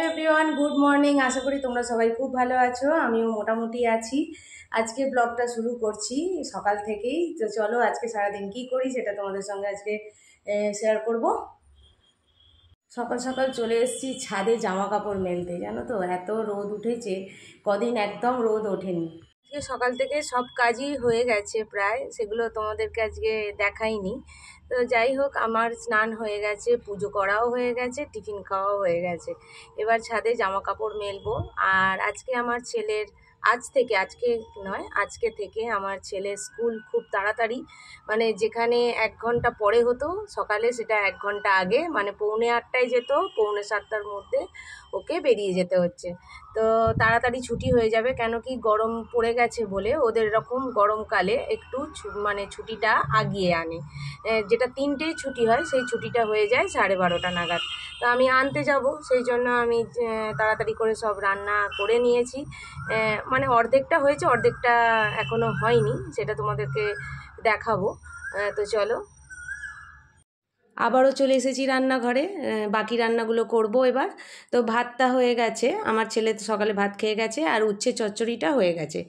Hello everyone, good morning. আশা করি তোমরা সবাই খুব ভালো আছো, আমিও মোটামুটি আছি। আজকে ব্লগটা শুরু করছি সকাল থেকেই। তো চলো আজকে সারাদিন কি করি সেটা তোমাদের সঙ্গে আজকে শেয়ার করব। সকাল সকাল চলে এসেছি ছাদে জামা কাপড় মেলতে। জানো তো এত রোদ উঠেছে, কদিন একদম রোদ ওঠেনি। আজকে সকাল থেকে সব কাজই হয়ে গেছে প্রায়, সেগুলো তোমাদেরকে আজকে দেখাইনি। তো যাই হোক, আমার স্নান হয়ে গেছে, পুজো করাও হয়ে গেছে, টিফিন খাওয়াও হয়ে গেছে। এবার ছাদে জামা কাপড় মেলবো। আর আজকে আমার ছেলের আজকে থেকে আমার ছেলের স্কুল খুব তাড়াতাড়ি, মানে যেখানে 1 ঘন্টা পরে হতো সকালে, সেটা 1 ঘন্টা আগে, মানে 6:45 যেত, 6:45-7টার মধ্যে ওকে বেরিয়ে যেতে হচ্ছে। তো তাড়াতাড়ি ছুটি হয়ে যাবে, কেন কি গরম পড়ে গেছে বলে ওদের এরকম গরমকালে একটু মানে ছুটিটা আগিয়ে আনে। যেটা 3টেই ছুটি হয় সেই ছুটিটা হয়ে যায় 12:30 নাগাদ। তো আমি আনতে যাব, সেই জন্য আমি তাড়াতাড়ি করে সব রান্না করে নিয়েছি। মানে অর্ধেকটা হয়েছে, অর্ধেকটা এখনও হয়নি, সেটা তোমাদেরকে দেখাবো। তো চলো, আবারও চলে এসেছি রান্নাঘরে, বাকি রান্নাগুলো করব এবার। তো ভাতটা হয়ে গেছে, আমার ছেলে তো সকালে ভাত খেয়ে গেছে, আর উচ্ছে চচ্চড়িটা হয়ে গেছে।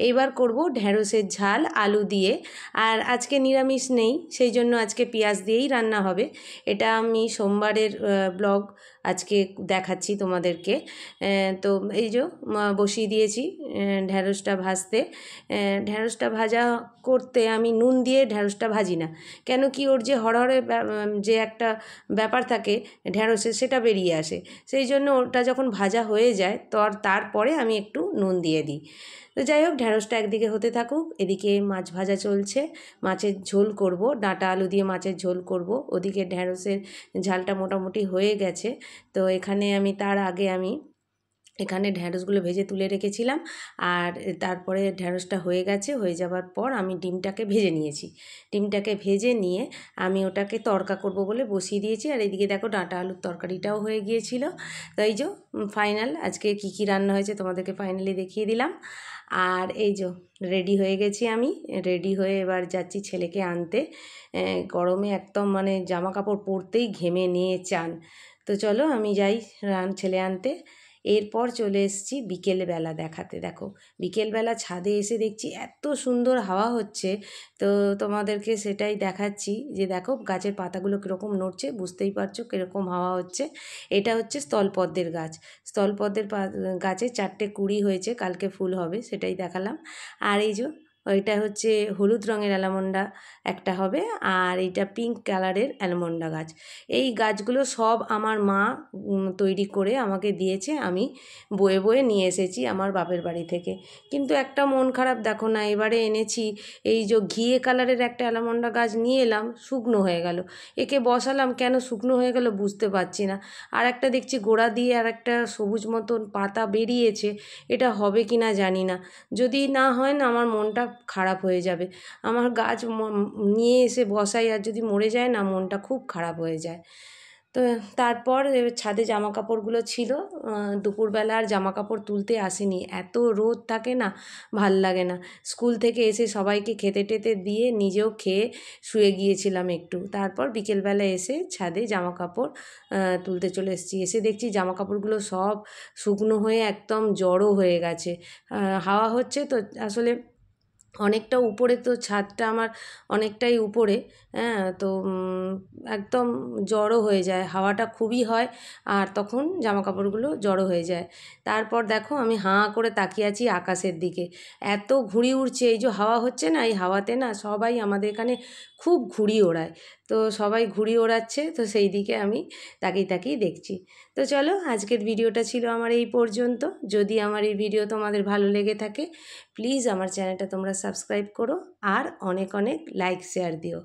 এইবার করব ঢ্যাঁড়সের ঝাল আলু দিয়ে। আর আজকে নিরামিষ নেই, সেই জন্য আজকে পেঁয়াজ দিয়েই রান্না হবে। এটা আমি সোমবারের ব্লগ আজকে দেখাচ্ছি তোমাদেরকে। তো এই যে বসিয়ে দিয়েছি ঢ্যাঁড়সটা ভাজতে। ঢ্যাঁড়সটা ভাজা করতে আমি নুন দিয়ে ঢ্যাঁড়সটা ভাজি না, কেন কি ওর যে হরহরে যে একটা ব্যাপার থাকে ঢ্যাঁড়সের, সেটা বেরিয়ে আসে। সেই জন্য ওটা যখন ভাজা হয়ে যায় তারপরে আমি একটু নুন দিয়ে দিই। তো যাই হোক, ঢ্যাঁড়সটা একদিকে হতে থাকুক, এদিকে মাছ ভাজা চলছে। মাছের ঝোল করব, ডাঁটা আলু দিয়ে মাছের ঝোল করব। ওদিকে ঢ্যাঁড়সের ঝালটা মোটামুটি হয়ে গেছে। তো তার আগে আমি এখানে ঢ্যাঁড়সগুলো ভেজে তুলে রেখেছিলাম। আর তারপরে ঢ্যাঁড়সটা হয়ে গেছে, হয়ে যাওয়ার পর আমি ডিমটাকে ভেজে নিয়েছি। ডিমটাকে ভেজে নিয়ে আমি ওটাকে তড়কা করব বলে বসিয়ে দিয়েছি। আর এদিকে দেখো ডাঁটা আলুর তরকারিটাও হয়ে গিয়েছিল। তাই যে ফাইনাল আজকে কি কি রান্না হয়েছে তোমাদেরকে ফাইনালি দেখিয়ে দিলাম। আর এই যে রেডি হয়ে গেছি, আমি রেডি হয়ে এবার যাচ্ছি ছেলেকে আনতে। গরমে একদম মানে জামা কাপড় পরতেই ঘেমে নিয়ে চান। তো চলো আমি যাই ছেলে আনতে। এরপর চলে এসেছি বিকেলবেলা দেখাতে। দেখো বিকেলবেলা ছাদে এসে দেখছি এত সুন্দর হাওয়া হচ্ছে, তো তোমাদেরকে সেটাই দেখাচ্ছি। যে দেখো গাছের পাতাগুলো কীরকম নড়ছে, বুঝতেই পারছো কীরকম হাওয়া হচ্ছে। এটা হচ্ছে স্থলপদ্মের গাছ। স্থলপদ্মের গাছে 4টে কুঁড়ি হয়েছে, কালকে ফুল হবে, সেটাই দেখালাম। আর এই যে ওইটা হচ্ছে হলুদ রঙের অ্যালমন্ডা একটা হবে, আর এইটা পিঙ্ক কালারের অ্যালমন্ডা গাছ। এই গাছগুলো সব আমার মা তৈরি করে আমাকে দিয়েছে, আমি বয়ে বয়ে নিয়ে এসেছি আমার বাপের বাড়ি থেকে। কিন্তু একটা মন খারাপ দেখো না, এবারে এনেছি এই যে ঘিয়ে কালারের একটা অ্যালমন্ডা গাছ নিয়ে এলাম, শুকনো হয়ে গেল। একে বসালাম, কেন শুকনো হয়ে গেল বুঝতে পারছি না। আর একটা দেখছি গোড়া দিয়ে আর একটা সবুজ মতন পাতা বেরিয়েছে, এটা হবে কি না জানি না। যদি না হয় না, আমার মনটা খারাপ হয়ে যাবে। আমার গাছ নিয়ে এসে বসাই, আর যদি মরে যায় না, মনটা খুব খারাপ হয়ে যায়। তো তারপর ছাদে জামা কাপড়গুলো ছিল, দুপুরবেলা আর জামা কাপড় তুলতে আসেনি, এত রোদ থাকে না, ভাল লাগে না। স্কুল থেকে এসে সবাইকে খেতে টেতে দিয়ে নিজেও খেয়ে শুয়ে গিয়েছিলাম একটু। তারপর বিকেলবেলা এসে ছাদে জামা কাপড় তুলতে চলে এসেছি। এসে দেখছি জামা কাপড়গুলো সব শুকনো হয়ে একদম জড়ো হয়ে গেছে। হাওয়া হচ্ছে তো, আসলে অনেকটা উপরে, তো ছাদটা আমার অনেকটাই উপরে। হ্যাঁ, তো একদম জড়ো হয়ে যায়, হাওয়াটা খুবই হয়, আর তখন জামা কাপড়গুলো জড়ো হয়ে যায়। তারপর দেখো আমি হাঁ করে তাকিয়ে আছি আকাশের দিকে, এত ঘুড়ি উড়ছে। এই যে হাওয়া হচ্ছে না, এই হাওয়াতে না সবাই আমাদের এখানে খুব ঘুড়ি ওড়ায়। তো সবাই ঘুড়ি ওড়াচ্ছে, তো সেই দিকে আমি তাকিয়ে তাকিয়ে দেখছি। তো চলো, আজকের ভিডিওটা ছিল আমার এই পর্যন্ত। যদি আমার এই ভিডিও তোমাদের ভালো লেগে থাকে, প্লিজ আমার চ্যানেলটা তোমরা সাবস্ক্রাইব করো, আর অনেক অনেক লাইক শেয়ার দিও।